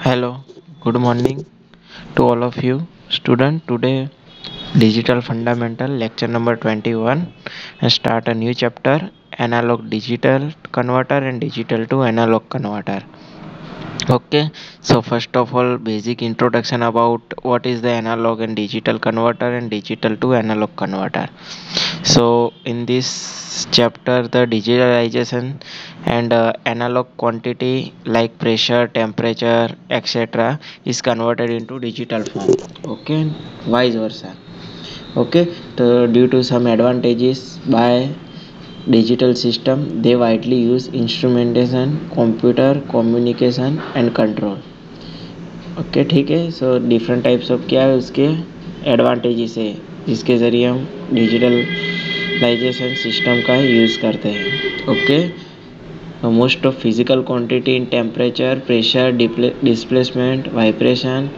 Hello, good morning to all of you. Student, today Digital Fundamental lecture number 21 and start a new chapter analog digital converter and digital to analog converter. Okay, so first of all, basic introduction about what is the analog and digital converter and digital to analog converter. So in this chapter, the digitalization and analog quantity like pressure, temperature, etc. is converted into digital form. Okay, vice versa. Okay, so due to some advantages by digital system, they widely use instrumentation, computer communication and control. Okay ठीक है. So different types of क्या है उसके advantages है जिसके ज़रिए हम digitalisation system का यूज़ करते हैं. Okay, most of physical quantity in temperature, pressure, displacement, vibration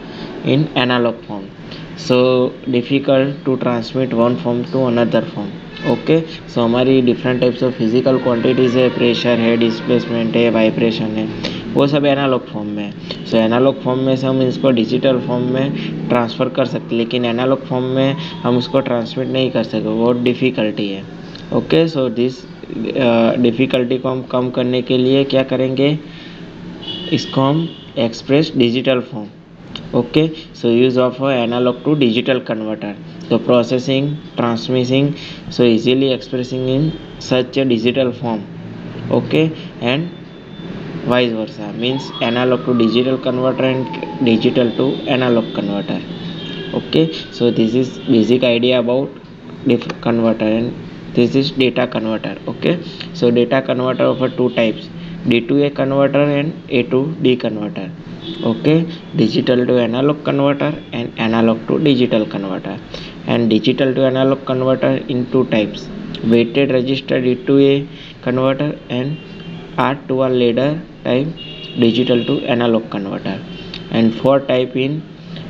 in analog form. So difficult to transmit one form to another form. Okay, so हमारी different types of physical quantities है, pressure है, displacement है, vibration है, वो सब analogue form में है. सो analogue form में से हम इसको डिजिटल फॉर्म में ट्रांसफ़र कर सकते, लेकिन एनालॉग फॉर्म में हम उसको ट्रांसमिट नहीं कर सकते, बहुत डिफ़िकल्टी है. ओके, सो दिस डिफ़िकल्टी को हम कम करने के लिए क्या करेंगे, इसको हम express digital form. Okay, so use of analog to digital converter, so processing, transmitting, so easily expressing in such a digital form. Okay, and vice versa means analog to digital converter and digital to analog converter. Okay, so this is basic idea about converter, and this is data converter. Okay, so data converter of two types, D to A converter and A to D converter. Okay, digital to analog converter and analog to digital converter. And digital to analog converter in two types, weighted register D to A converter and R2R ladder type digital to analog converter, and four type in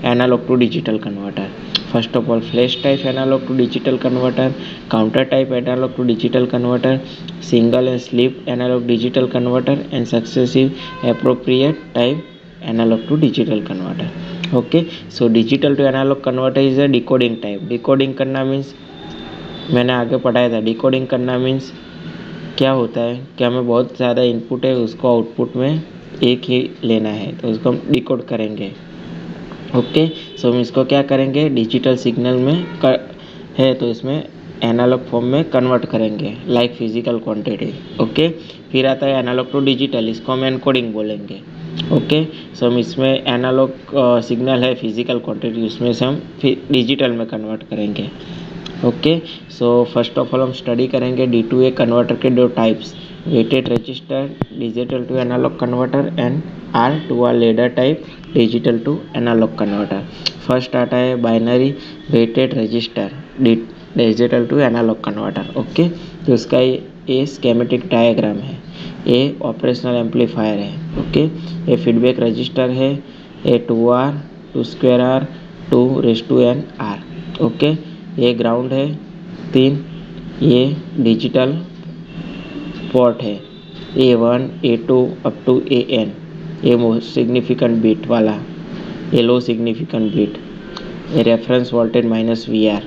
analog to digital converter. First of all, flash type analog to digital converter, counter type analog to digital converter, single and slip analog digital converter, and successive appropriate type analog to digital converter. Okay, so digital to analog converter is a decoding type. Decoding करना means मैंने आगे पढ़ाया था. Decoding करना means क्या होता है कि हमें बहुत ज़्यादा इनपुट है, उसको आउटपुट में एक ही लेना है, तो उसको हम डिकोड करेंगे. ओके, सो हम इसको क्या करेंगे, डिजिटल सिग्नल में है तो इसमें एनालॉग फॉर्म में कन्वर्ट करेंगे लाइक फिजिकल क्वांटिटी. ओके, फिर आता है एनालॉग टू डिजिटल, इसको हम एनकोडिंग बोलेंगे. ओके, सो हम इसमें एनालॉग सिग्नल है फिजिकल क्वांटिटी, उसमें से हम फिर डिजिटल में कन्वर्ट करेंगे. Okay, so first of all हम स्टडी करेंगे डी टू ए कन्वर्टर के दो types, weighted register digital to analog converter and R to R ladder type digital to analog converter. First आता है binary weighted register digital to analog converter. Okay, तो उसका ये schematic diagram है. A operational amplifier है. Okay, ये feedback register है, a 2R 2 square R 2 R. Okay, ये ग्राउंड है 3, ये डिजिटल पोर्ट है A1 A2 up to AN, ये मोस्ट सिग्निफिकेंट बिट वाला, ये लो सिग्निफिकेंट बिट, ये रेफरेंस वोल्टेज -VR.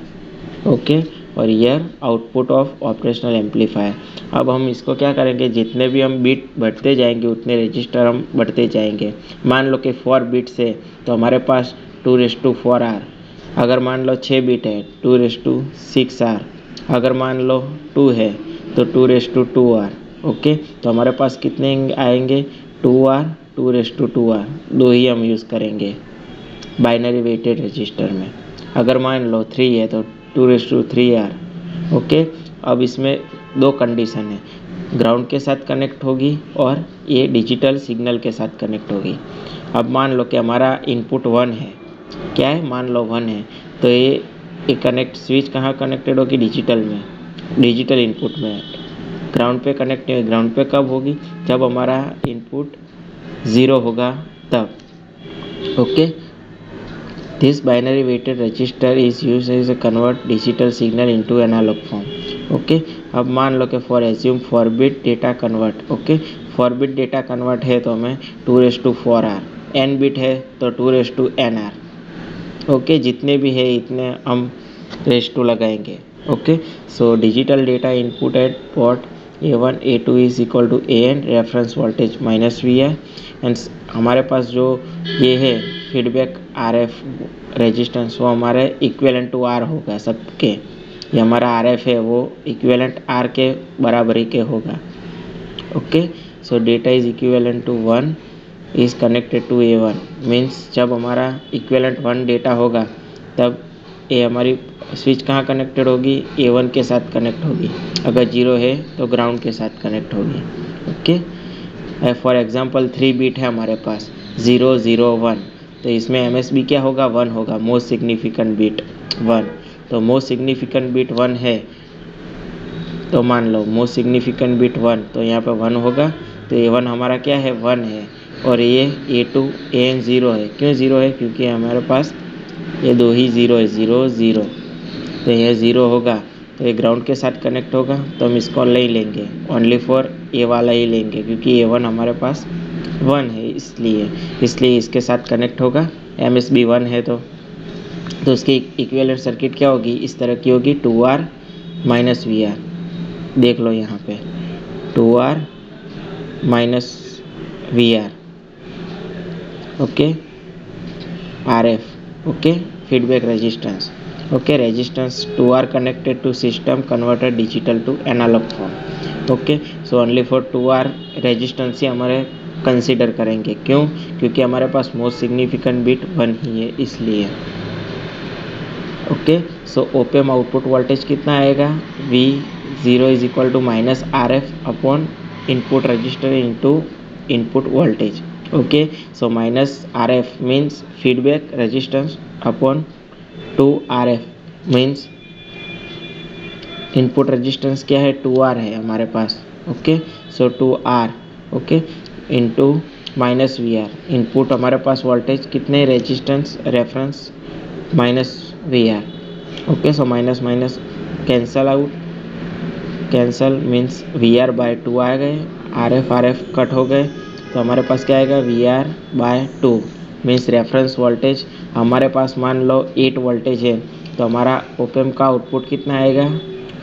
ओके, और ईयर आउटपुट ऑफ ऑपरेशनल एम्पलीफायर. अब हम इसको क्या करेंगे, जितने भी हम बिट बढ़ते जाएंगे उतने रजिस्टर हम बढ़ते जाएंगे. मान लो कि 4 बिट्स है तो हमारे पास 2⁴R. अगर मान लो 6 बिट है 2⁶R. अगर मान लो 2 है तो 2⁴R. ओके, तो हमारे पास कितने आएंगे, 2R 2⁴R, दो ही हम यूज़ करेंगे बाइनरी वेटेड रजिस्टर में. अगर मान लो 3 है तो 2⁵R. ओके, अब इसमें दो कंडीशन है, ग्राउंड के साथ कनेक्ट होगी और ये डिजिटल सिग्नल के साथ कनेक्ट होगी. अब मान लो कि हमारा इनपुट 1 है, क्या है, मान लो 1 है, तो ये कनेक्ट स्विच कहाँ कनेक्टेड होगी, डिजिटल में, डिजिटल इनपुट में. ग्राउंड पे कनेक्ट नहीं, ग्राउंड पे कब होगी, जब हमारा इनपुट 0 होगा तब. Okay, this binary weighted register is used as a convert digital signal into analog form. Okay, अब मान लो कि for assume 4 bit data convert. Okay, 4 bit data convert है तो हमें 2⁴R, n बिट है तो 2⁴NR। ओके, जितने भी है इतने हम रेस टू लगाएंगे। Okay, so digital data input at port A1 A2 is equal to AN reference voltage -VR and हमारे पास जो ये है फीडबैक RF रेजिस्टेंस वो हमारे इक्विवेलेंट टू R होगा सबके। ये हमारा RF है वो इक्विवेलेंट R के बराबरी के होगा। Okay, so data is equivalent to 1 is connected to A1 means जब हमारा इक्विवेलेंट 1 डेटा होगा तब ये हमारी स्विच कहाँ कनेक्टेड होगी, A1 के साथ कनेक्ट होगी। अगर 0 है तो ग्राउंड के साथ कनेक्ट होगी। ओके, फॉर एग्जांपल 3 बिट है हमारे पास 0 0 1, तो इसमें MSB क्या होगा, 1 होगा, मोस्ट सिग्निफिकेंट बिट 1। तो मोस्ट सिग्निफिकेंट बिट 1 है तो मान लो मोस्ट सिग्निफिकेंट बिट 1, तो यहाँ पे 1 होगा। तो A1 हमारा क्या है, 1 है, और ये A2 AN 0 है। क्यों 0 है, क्योंकि हमारे पास ये दो ही 0 है, 0 0, तो ये 0 होगा तो ये ग्राउंड के साथ कनेक्ट होगा। तो हम इसको नहीं लेंगे, ओनली फॉर ए वाला ही लेंगे क्योंकि A1 हमारे पास 1 है, इसलिए इसके साथ कनेक्ट होगा। MSB 1 है तो उसकी इक्विवेलेंट सर्किट क्या होगी, इस तरह की होगी, 2R -VR। देख लो यहाँ पे 2R -VR। Okay, RF, okay, feedback resistance, okay, resistance 2R connected to system converter digital to analog form. Okay, so only for 2R resistance ही हमारे कंसीडर करेंगे। क्यों, क्योंकि हमारे पास मोस्ट सिग्निफिकेंट बिट 1 ही है इसलिए। Okay, so opamp output voltage कितना आएगा, V0 is equal to -RF upon input register into input voltage. Okay, so -RF means feedback resistance upon 2RF means input resistance क्या है, 2R है हमारे पास। Okay, सो 2R, okay, into -VR। Input हमारे पास voltage कितने, resistance reference -VR। Okay, so minus minus cancel out, cancel means VR/2 आ गए, RF cut हो गए, तो हमारे पास क्या आएगा, VR/2 मीन्स रेफरेंस वोल्टेज हमारे पास मान लो 8 वोल्टेज है तो हमारा ओपेम का आउटपुट कितना आएगा,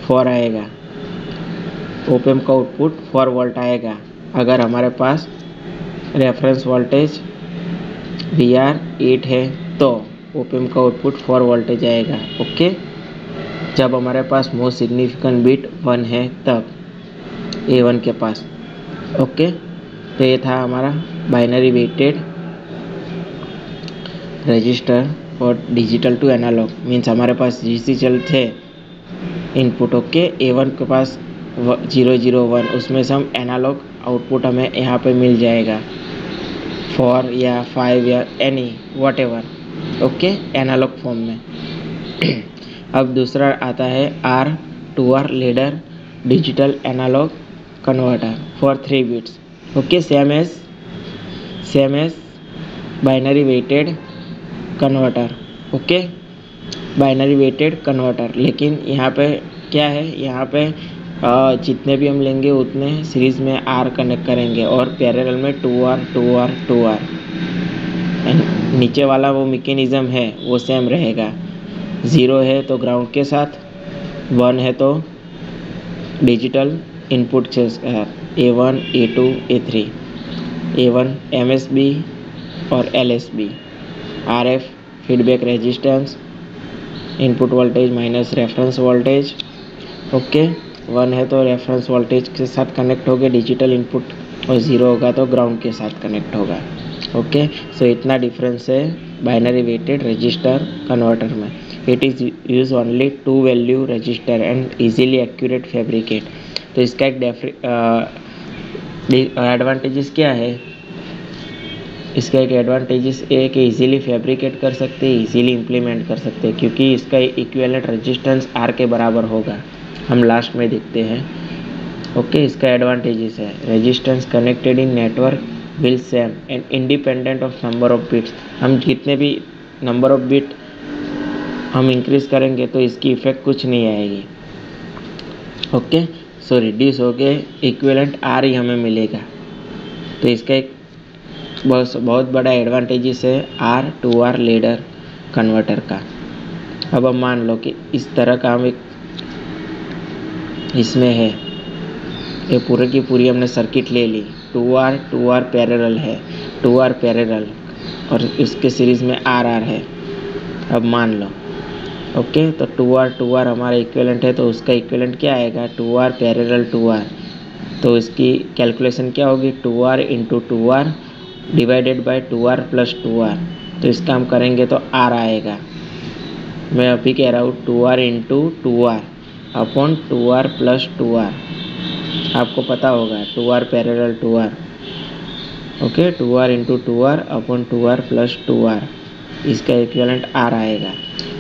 4 आएगा। ओपेम का आउटपुट 4 वोल्ट आएगा अगर हमारे पास रेफरेंस वोल्टेज VR 8 है तो ओपेम का आउटपुट 4 वोल्टेज आएगा। ओके, जब हमारे पास मोस्ट सिग्निफिकेंट बिट 1 है तब A1 के पास। ओके, तो ये था हमारा बाइनरी वेटेड रजिस्टर और डिजिटल टू एनालॉग मीन्स हमारे पास डिजिटल थे इनपुट। ओके, A1 के पास 0 0 1, उसमें से हम एनालॉग आउटपुट हमें यहाँ पे मिल जाएगा 4 या 5 या any whatever. Okay, analog form में। अब दूसरा आता है R2R ladder digital analog converter for 3 bits. Okay, same as binary weighted converter. Okay, binary weighted converter, लेकिन यहाँ पे क्या है, यहाँ पे जितने भी हम लेंगे उतने सीरीज़ में R कनेक्ट करेंगे और पैरेलल में 2R 2R 2R। नीचे वाला वो मैकेनिज़्म है वो सेम रहेगा, 0 है तो ग्राउंड के साथ, 1 है तो डिजिटल इनपुट के साथ, A1 A2 A3, A1 MSB और LSB, RF feedback resistance, input voltage minus reference voltage. Okay, 1 है तो रेफरेंस वोल्टेज के साथ कनेक्ट होगा डिजिटल इनपुट, और 0 होगा तो ग्राउंड के साथ कनेक्ट होगा। ओके, सो इतना डिफरेंस है बाइनरी वेटेड रजिस्टर कन्वर्टर में। It is use only 2 value register and easily accurate fabricate. तो इसका एक एडवांटेजेस क्या है, इसका एक एडवांटेजेस है कि इजीली फैब्रिकेट कर सकते हैं, इजीली इम्प्लीमेंट कर सकते हैं क्योंकि इसका इक्विवेलेंट रेजिस्टेंस R के बराबर होगा, हम लास्ट में देखते हैं। ओके, इसका एडवांटेजेस है, resistance connected in network will same and independent of number of bits. हम जितने भी नंबर ऑफ बिट हम इंक्रीज करेंगे तो इसकी इफेक्ट कुछ नहीं आएगी। ओके, सो रिड्यूस हो गए, इक्विवेलेंट R ही हमें मिलेगा। तो इसका एक बहुत बड़ा एडवांटेजेस है R2R लेडर कन्वर्टर का। अब हम मान लो कि इस तरह का हम एक इसमें है, ये पूरे की पूरी हमने सर्किट ले ली, 2R पैरेलल है, 2R पैरेलल और इसके सीरीज़ में RR है। अब मान लो ओके, तो 2R हमारा इक्विवेलेंट है, तो उसका इक्विवेलेंट क्या आएगा 2R पैरेलल 2R। तो इसकी कैलकुलेशन क्या होगी 2R into 2R divided by 2R plus 2R। तो इसका हम करेंगे तो R आएगा। मैं अभी कह रहा हूँ 2R into 2R upon 2R plus 2R। आपको पता होगा 2R parallel 2R। Okay, 2R into 2R upon 2R plus 2R, इसका इक्विवेलेंट R आएगा।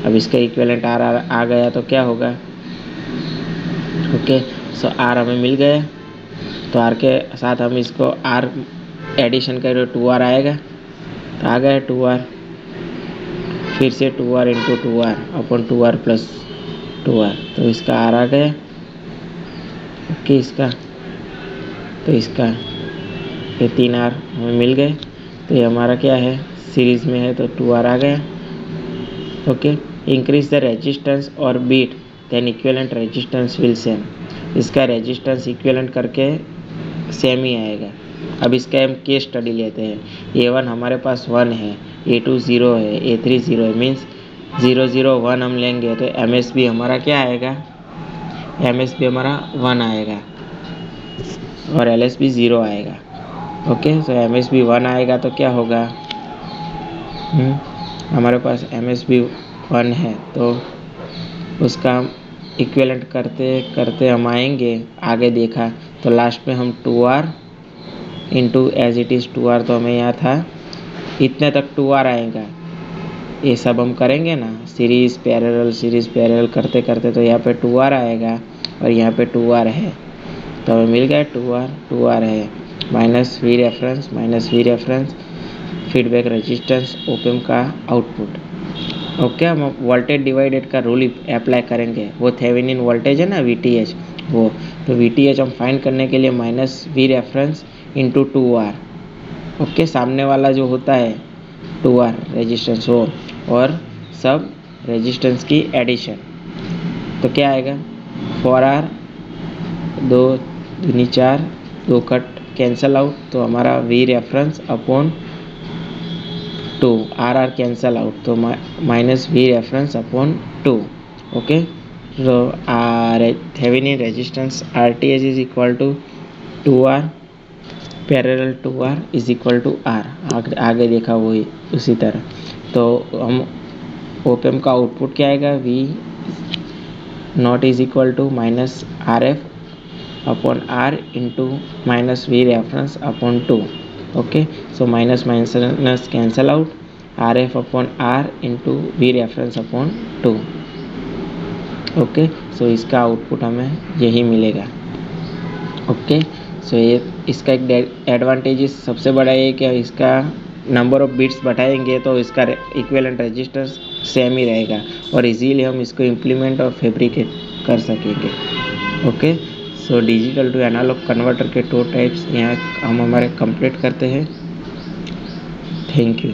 अब इसका इक्विवेलेंट R आ गया तो क्या होगा, ओके, सो R हमें मिल गया। तो R के साथ हम इसको R एडिशन करें 2R आएगा, तो आ गया 2R। फिर से 2R into 2R upon 2R plus 2R, तो इसका R आ गया। ओके, इसका तो इसका ये 3R हमें मिल गए। तो ये हमारा क्या है सीरीज़ में है, तो 2R आ गया। ओके, इंक्रीज द रेजिस्टेंस और बीट then equivalent resistance will same. इसका रेजिस्टेंस इक्विवेलेंट करके सेम ही आएगा। अब इसका हम केस स्टडी लेते हैं। A1 हमारे पास 1 है, A2 0 है, A3 0 है, मीन्स 0 0 1 हम लेंगे तो MSB हमारा क्या आएगा, MSB हमारा 1 आएगा और LSB 0 आएगा। ओके, सो MSB 1 आएगा तो क्या होगा, हमारे पास MSB 1 है, तो उसका हम इक्विवेलेंट करते करते हम आएंगे आगे। देखा तो लास्ट में हम 2R into as it is 2R, तो हमें यहाँ था इतने तक 2R आएगा। ये सब हम करेंगे ना सीरीज़ पैरेलल करते करते, तो यहाँ पे 2R आएगा और यहाँ पे 2R है, तो हमें मिल गया 2R है minus V reference feedback resistance opamp का आउटपुट। ओके, हम वोल्टेज डिवाइडेड का रूल अप्लाई करेंगे। वो थेवेनिन वोल्टेज है ना VTH, वो तो VTH हम फाइंड करने के लिए minus V reference into 2R। Okay, सामने वाला जो होता है 2R रेजिस्टेंस हो और सब रेजिस्टेंस की एडिशन, तो क्या आएगा 4R 2 दूनी 4, 2 कट कैंसल आउट, तो हमारा V reference upon 2 RR cancel out, तो minus V reference upon 2। Okay, तो Thevenin resistance RTH is equal to 2R parallel 2R is equal to R। आगे देखा वही उसी तरह। तो हम ओपम का आउटपुट क्या आएगा, V not is equal to minus RF upon R into minus V reference upon 2। Okay, so minus minus cancel out, RF upon R into V reference upon 2। Okay, so इसका आउटपुट हमें यही मिलेगा। Okay, सो ये इसका एक advantage सबसे बड़ा ये कि इसका नंबर ऑफ बिट्स बढ़ाएंगे तो इसका इक्विवेलेंट रेजिस्टेंस सेम ही रहेगा और इजीली हम इसको इम्प्लीमेंट और फैब्रिकेट कर सकेंगे। Okay, so digital to analog converter के 2 टाइप्स यहाँ हम हमारे कंप्लीट करते हैं। Thank you.